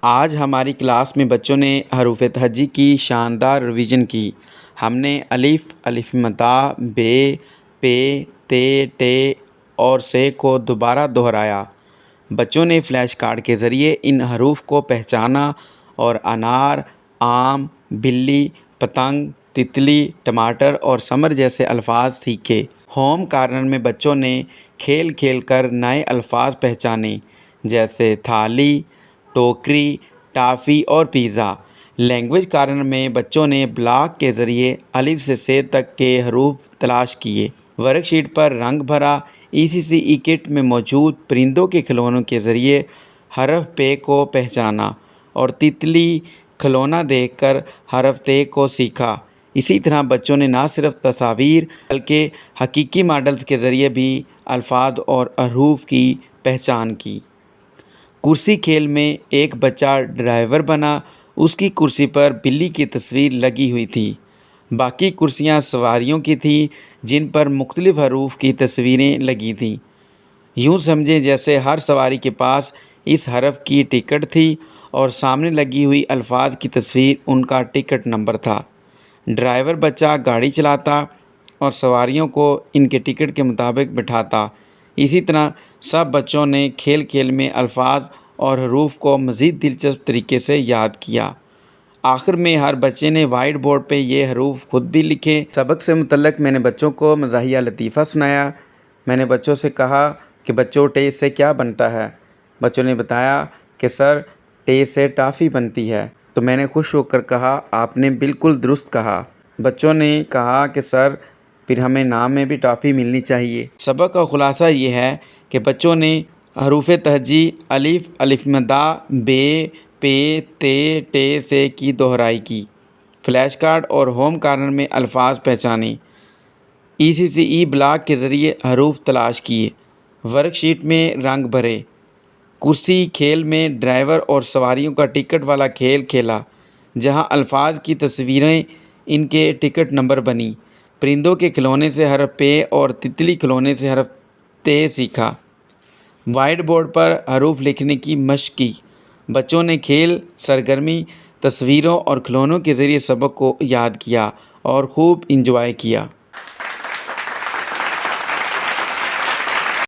آج ہماری کلاس میں بچوں نے حروف تہجی کی شاندار ریویژن کی۔ ہم نے الف، الف متا، بے، پے، تے، ٹے اور سے کو دوبارہ دہرایا۔ بچوں نے فلیش کارڈ کے ذریعے ان حروف کو پہچانا اور انار، آم، بلی، پتنگ، تتلی، ٹماٹر اور سمر جیسے الفاظ سیکھے۔ ہوم کارنر میں بچوں نے کھیل کھیل کر نئے الفاظ پہچانے، جیسے تھالی، ٹوکری، ٹافی اور پیزا۔ لینگویج کارنر میں بچوں نے بلاک کے ذریعے الف سے تک کے حروف تلاش کیے۔ ورک شیٹ پر رنگ بھرا۔ ECCE کٹ میں موجود پرندوں کے کھلونوں کے ذریعے حرف پے کو پہچانا اور تتلی کھلونا دیکھ کر حرف تے کو سیکھا۔ اسی طرح بچوں نے نہ صرف تصاویر بلکہ حقیقی ماڈلز کے ذریعے بھی الفاظ اور حروف کی پہچان کی۔ کرسی کھیل میں ایک بچہ ڈرائیور بنا۔ اس کی کرسی پر بلی کی تصویر لگی ہوئی تھی۔ باقی کرسیاں سواریوں کی تھیں جن پر مختلف حروف کی تصویریں لگی تھیں۔ یوں سمجھیں جیسے ہر سواری کے پاس اس حرف کی ٹکٹ تھی اور سامنے لگی ہوئی الفاظ کی تصویر ان کا ٹکٹ نمبر تھا۔ ڈرائیور بچہ گاڑی چلاتا اور سواریوں کو ان کے ٹکٹ کے مطابق بٹھاتا۔ اسی طرح سب بچوں نے کھیل کھیل میں الفاظ اور حروف کو مزید دلچسپ طریقے سے یاد کیا۔ آخر میں ہر بچے نے وائٹ بورڈ پہ یہ حروف خود بھی لکھے۔ سبق سے متعلق میں نے بچوں کو مزاحیہ لطیفہ سنایا۔ میں نے بچوں سے کہا کہ بچوں ٹے سے کیا بنتا ہے؟ بچوں نے بتایا کہ سر ٹے سے ٹافی بنتی ہے۔ تو میں نے خوش ہو کر کہا آپ نے بالکل درست کہا۔ بچوں نے کہا کہ سر پھر ہمیں نام میں بھی ٹافی ملنی چاہیے۔ سبق کا خلاصہ یہ ہے کہ بچوں نے حروف تہجی الف، الف مدا، بے، پے، تے، ٹے، سے کی دہرائی کی۔ فلیش کارڈ اور ہوم کارنر میں الفاظ پہچانے۔ ECCE بلاک کے ذریعے حروف تلاش کیے۔ ورک شیٹ میں رنگ بھرے۔ کرسی کھیل میں ڈرائیور اور سواریوں کا ٹکٹ والا کھیل کھیلا، جہاں الفاظ کی تصویریں ان کے ٹکٹ نمبر بنیں۔ پرندوں کے کھلونے سے حرف پے اور تتلی کھلونے سے حرف تے سیکھا۔ وائٹ بورڈ پر حروف لکھنے کی مشق کی۔ بچوں نے کھیل، سرگرمی، تصویروں اور کھلونوں کے ذریعے سبق کو یاد کیا اور خوب انجوائے کیا۔